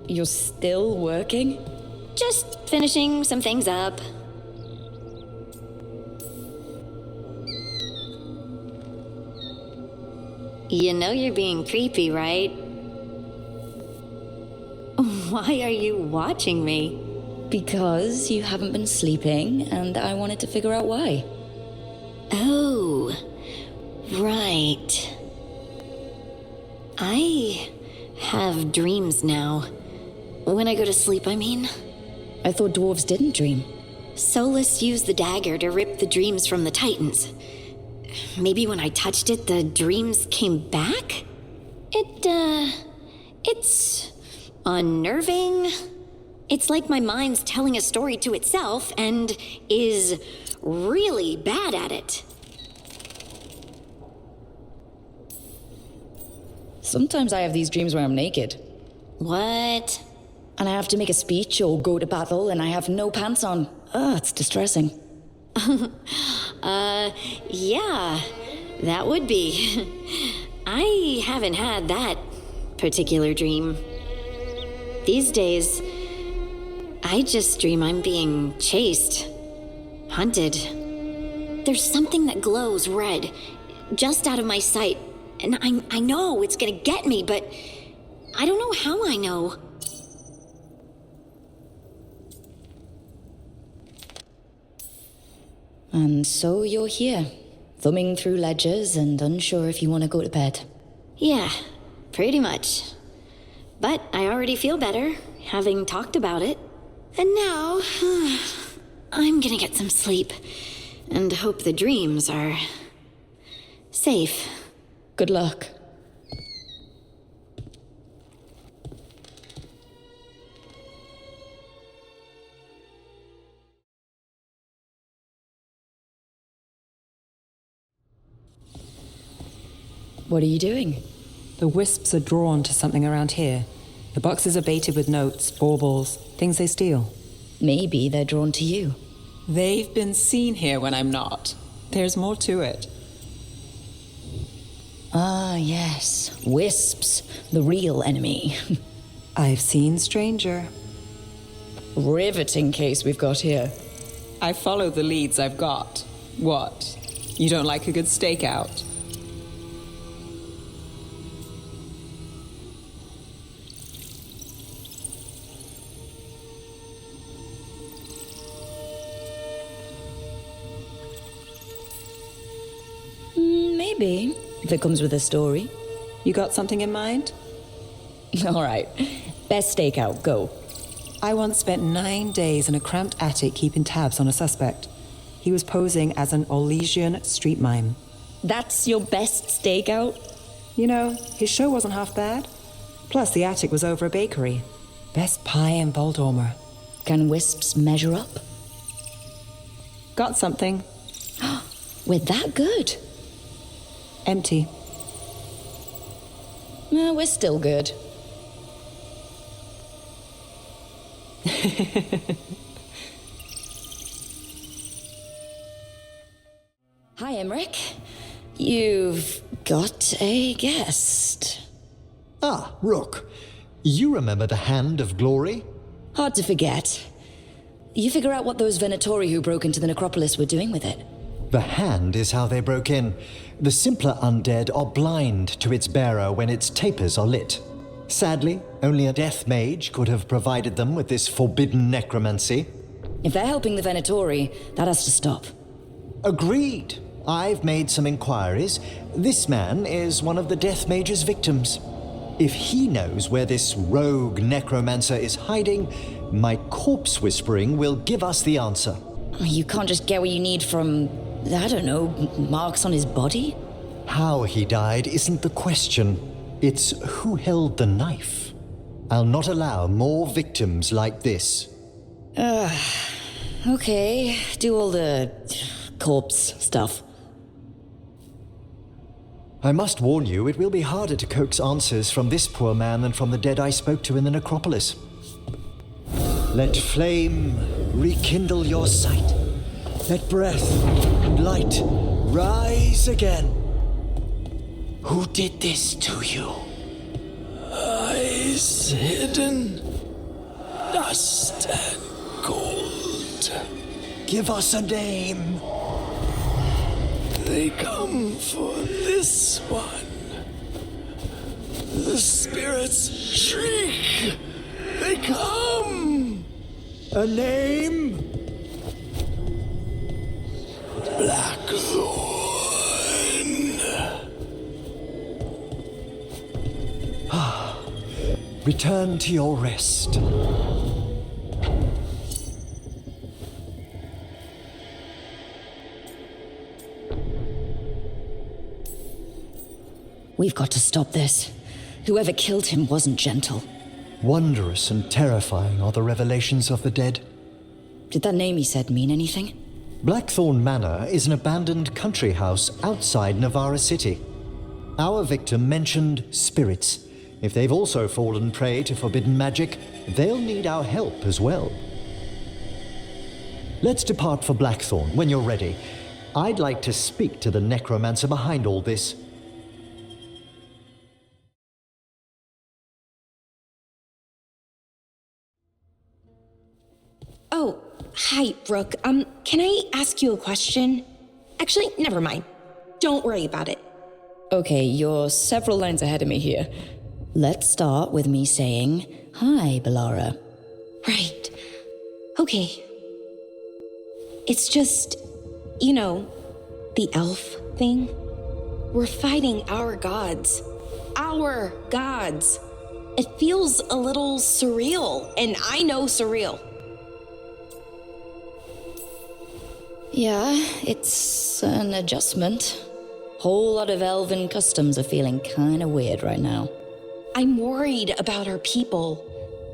You're still working? Just finishing some things up. You know you're being creepy, right? Why are you watching me? Because you haven't been sleeping, and I wanted to figure out why. Oh, right. I have dreams now. When I go to sleep, I mean. I thought dwarves didn't dream. Solus used the dagger to rip the dreams from the Titans. Maybe when I touched it, the dreams came back? It's unnerving. It's like my mind's telling a story to itself and is really bad at it. Sometimes I have these dreams where I'm naked. What? And I have to make a speech or go to battle, and I have no pants on. It's distressing. Yeah, that would be. I haven't had that particular dream. These days, I just dream I'm being chased, hunted. There's something that glows red, just out of my sight, and I know it's gonna get me, but I don't know how I know. And so you're here, thumbing through ledgers and unsure if you want to go to bed. Yeah, pretty much. But I already feel better, having talked about it. And now, I'm gonna get some sleep, and hope the dreams are safe. Good luck. What are you doing? The wisps are drawn to something around here. The boxes are baited with notes, baubles, things they steal. Maybe they're drawn to you. They've been seen here when I'm not. There's more to it. Ah, yes. Wisps, the real enemy. I've seen stranger. Riveting case we've got here. I follow the leads I've got. What? You don't like a good stakeout? Maybe, if it comes with a story. You got something in mind? All right. Best stakeout, go. I once spent 9 days in a cramped attic keeping tabs on a suspect. He was posing as an Orlesian street mime. That's your best stakeout? You know, his show wasn't half bad. Plus, the attic was over a bakery. Best pie in Voldormer. Can wisps measure up? Got something. We're that good. Empty. We're still good. Hi, Emmerich. You've got a guest. Ah, Rook. You remember the Hand of Glory? Hard to forget. You figure out what those Venatori who broke into the necropolis were doing with it. The hand is how they broke in. The simpler undead are blind to its bearer when its tapers are lit. Sadly, only a death mage could have provided them with this forbidden necromancy. If they're helping the Venatori, that has to stop. Agreed. I've made some inquiries. This man is one of the death mage's victims. If he knows where this rogue necromancer is hiding, my corpse whispering will give us the answer. You can't just get what you need from, I don't know, marks on his body? How he died isn't the question. It's who held the knife. I'll not allow more victims like this. Okay, do all the corpse stuff. I must warn you, it will be harder to coax answers from this poor man than from the dead I spoke to in the necropolis. Let flame rekindle your sight. Let breath and light rise again. Who did this to you? Eyes hidden dust and gold. Give us a name. They come for this one. The spirits shriek. They come. A name? Blackthorn. Return to your rest. We've got to stop this. Whoever killed him wasn't gentle. Wondrous and terrifying are the revelations of the dead. Did that name he said mean anything? Blackthorn Manor is an abandoned country house outside Navarra City. Our victim mentioned spirits. If they've also fallen prey to forbidden magic, they'll need our help as well. Let's depart for Blackthorn when you're ready. I'd like to speak to the necromancer behind all this. Oh, hi, Brooke. Can I ask you a question? Actually, never mind. Don't worry about it. Okay, you're several lines ahead of me here. Let's start with me saying, hi, Bellara. Right. Okay. It's just, the elf thing. We're fighting our gods. Our gods. It feels a little surreal, and I know surreal. Yeah, it's an adjustment. Whole lot of elven customs are feeling kinda weird right now. I'm worried about our people.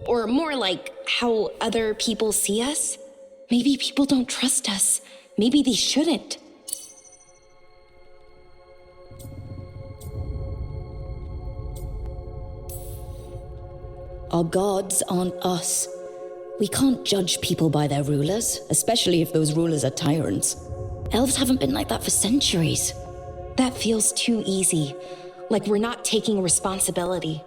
Or more like how other people see us. Maybe people don't trust us. Maybe they shouldn't. Our gods aren't us. We can't judge people by their rulers, especially if those rulers are tyrants. Elves haven't been like that for centuries. That feels too easy. Like we're not taking responsibility.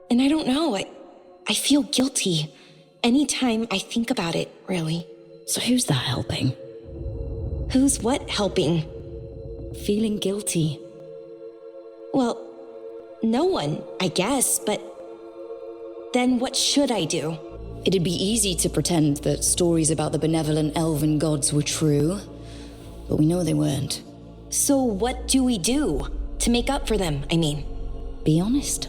And I don't know, I feel guilty anytime I think about it, really. So who's that helping? Who's what helping? Feeling guilty. Well, no one, I guess, but then what should I do? It'd be easy to pretend that stories about the benevolent elven gods were true, but we know they weren't. So what do we do to make up for them, I mean? Be honest.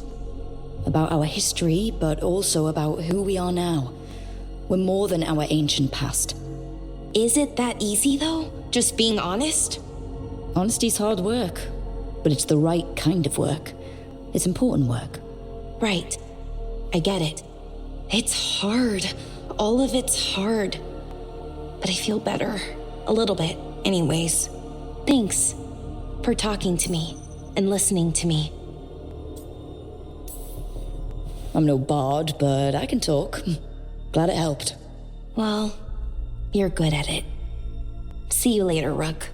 About our history, but also about who we are now. We're more than our ancient past. Is it that easy, though? Just being honest? Honesty's hard work, but it's the right kind of work. It's important work. Right. I get it. It's hard. All of it's hard. But I feel better. A little bit, anyways. Thanks for talking to me and listening to me. I'm no bard, but I can talk. Glad it helped. Well, you're good at it. See you later, Rook.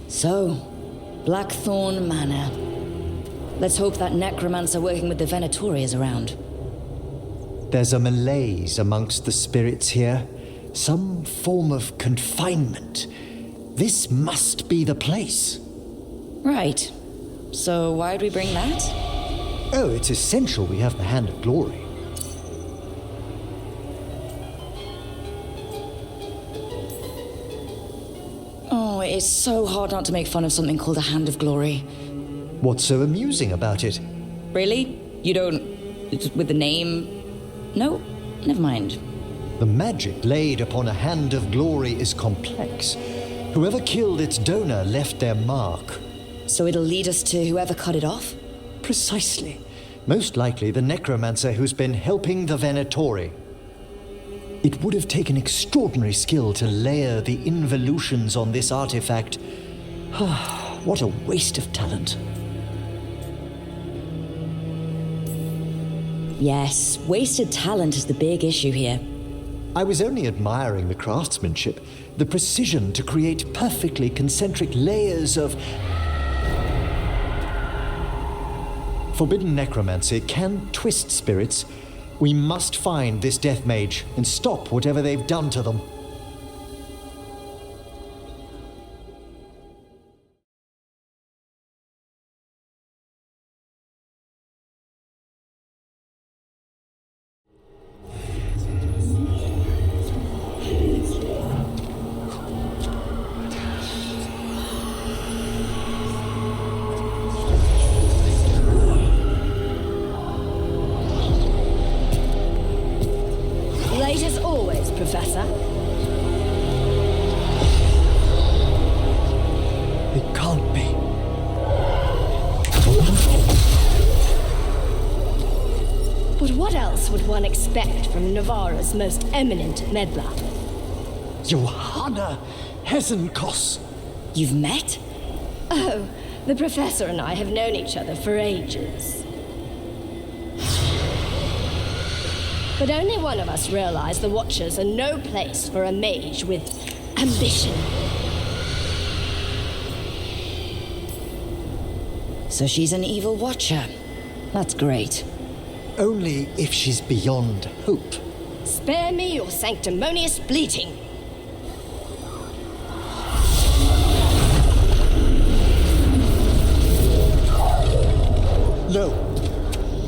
So, Blackthorn Manor. Let's hope that necromancer working with the Venatori is around. There's a malaise amongst the spirits here. Some form of confinement. This must be the place. Right. So why'd we bring that? Oh, it's essential we have the Hand of Glory. Oh, it's so hard not to make fun of something called a Hand of Glory. What's so amusing about it? Really? You don't... with the name... No, never mind. The magic laid upon a Hand of Glory is complex. Whoever killed its donor left their mark. So it'll lead us to whoever cut it off? Precisely. Most likely the necromancer who's been helping the Venatori. It would have taken extraordinary skill to layer the involutions on this artifact. What a waste of talent. Yes, wasted talent is the big issue here. I was only admiring the craftsmanship, the precision to create perfectly concentric layers of... Forbidden necromancy can twist spirits. We must find this death mage and stop whatever they've done to them. Late as always, Professor. It can't be. But what else would one expect from Navarra's most eminent meddler? Johanna Hesenkos. You've met? Oh, the Professor and I have known each other for ages. But only one of us realized the Watchers are no place for a mage with ambition. So she's an evil watcher. That's great. Only if she's beyond hope. Spare me your sanctimonious bleating. No.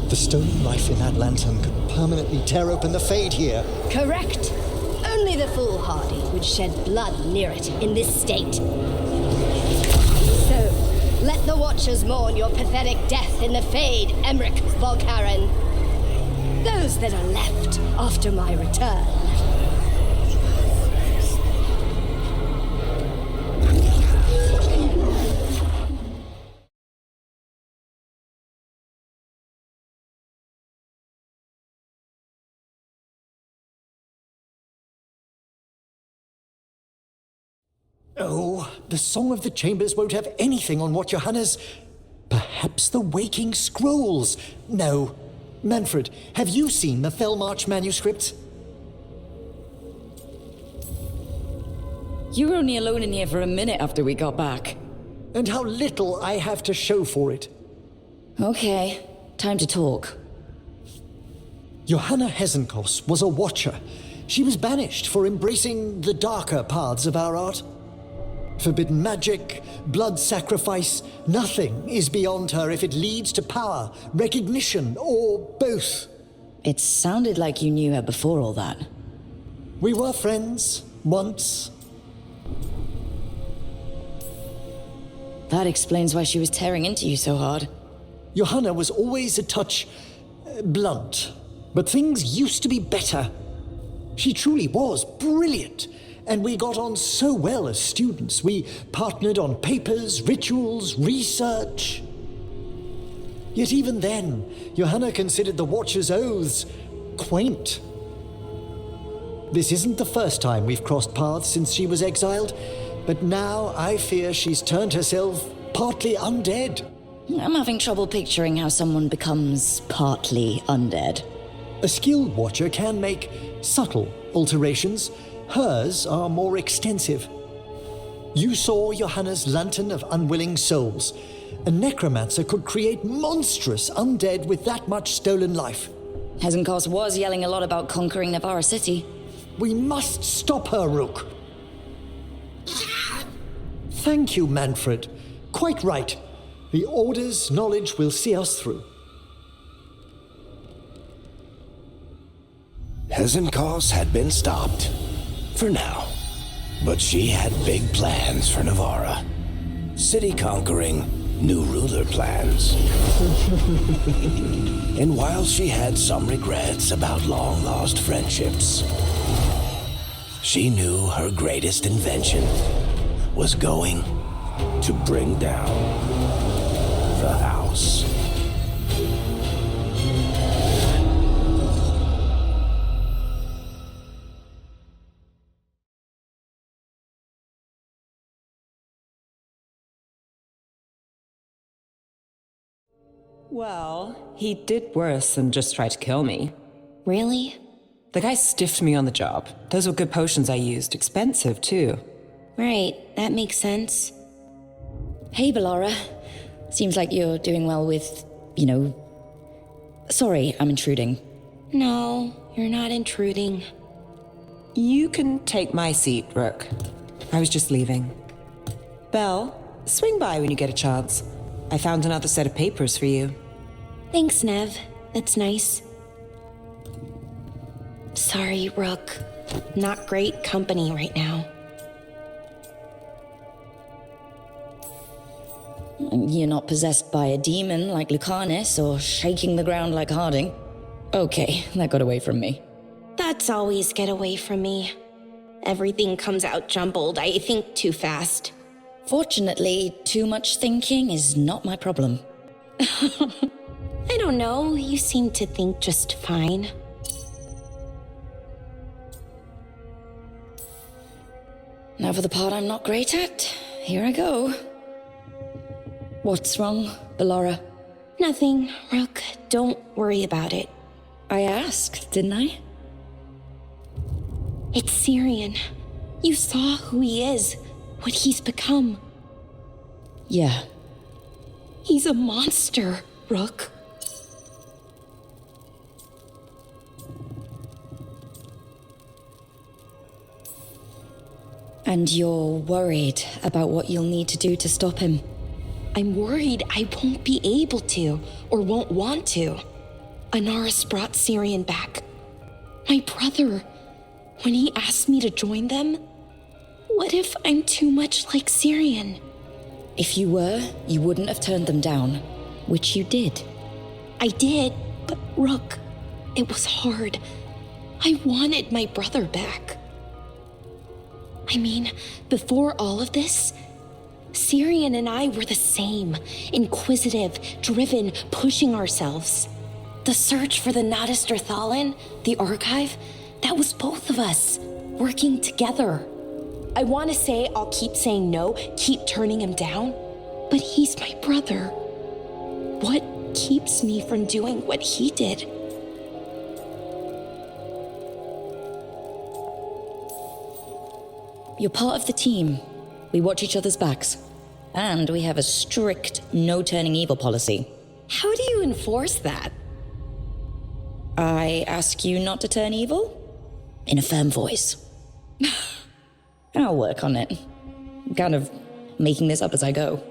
The stolen life in that lantern could permanently tear open the Fade here. Correct. Only the foolhardy would shed blood near it in this state. So, let the Watchers mourn your pathetic death in the Fade, Emmerich Volkaren. Those that are left after my return. Oh, the Song of the Chambers won't have anything on what Johanna's... Perhaps the Waking Scrolls? No. Manfred, have you seen the Fellmarch manuscript? You were only alone in here for a minute after we got back. And how little I have to show for it. Okay, time to talk. Johanna Hesenkos was a watcher. She was banished for embracing the darker paths of our art. Forbidden magic, blood sacrifice, nothing is beyond her if it leads to power, recognition, or both. It sounded like you knew her before all that. We were friends, once. That explains why she was tearing into you so hard. Johanna was always a touch blunt, but things used to be better. She truly was brilliant. And we got on so well as students. We partnered on papers, rituals, research. Yet even then, Johanna considered the Watcher's oaths quaint. This isn't the first time we've crossed paths since she was exiled, but now I fear she's turned herself partly undead. I'm having trouble picturing how someone becomes partly undead. A skilled Watcher can make subtle alterations. Hers are more extensive. You saw Johanna's Lantern of Unwilling Souls. A necromancer could create monstrous undead with that much stolen life. Hesenkos was yelling a lot about conquering Navarra City. We must stop her, Rook. Thank you, Manfred. Quite right. The Order's knowledge will see us through. Hesenkos had been stopped. For now. But she had big plans for Navarra. City conquering, new ruler plans. And while she had some regrets about long-lost friendships, she knew her greatest invention was going to bring down the house. Well, he did worse than just try to kill me. Really? The guy stiffed me on the job. Those were good potions I used. Expensive, too. Right, that makes sense. Hey, Bellara. Seems like you're doing well with, Sorry, I'm intruding. No, you're not intruding. You can take my seat, Rook. I was just leaving. Belle, swing by when you get a chance. I found another set of papers for you. Thanks, Nev. That's nice. Sorry, Rook. Not great company right now. You're not possessed by a demon like Lucanus or shaking the ground like Harding. Okay, that got away from me. That's always get away from me. Everything comes out jumbled. I think too fast. Fortunately, too much thinking is not my problem. I don't know. You seem to think just fine. Now for the part I'm not great at. Here I go. What's wrong, Bellara? Nothing, Rook. Don't worry about it. I asked, didn't I? It's Syrian. You saw who he is, what he's become. Yeah. He's a monster, Rook. And you're worried about what you'll need to do to stop him. I'm worried I won't be able to, or won't want to. Anaris brought Syrian back. My brother. When he asked me to join them, what if I'm too much like Syrian? If you were, you wouldn't have turned them down, which you did. I did, but Rook, it was hard. I wanted my brother back. I mean, before all of this, Syrian and I were the same. Inquisitive, driven, pushing ourselves. The search for the Natus Thalin, the archive, that was both of us, working together. I want to say I'll keep saying no, keep turning him down, but he's my brother. What keeps me from doing what he did? You're part of the team. We watch each other's backs. And we have a strict no-turning evil policy. How do you enforce that? I ask you not to turn evil? In a firm voice. I'll work on it. I'm kind of making this up as I go.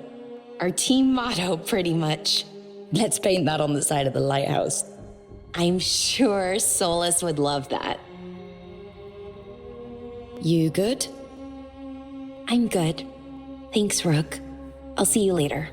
Our team motto, pretty much. Let's paint that on the side of the lighthouse. I'm sure Solus would love that. You good? I'm good. Thanks, Rook. I'll see you later.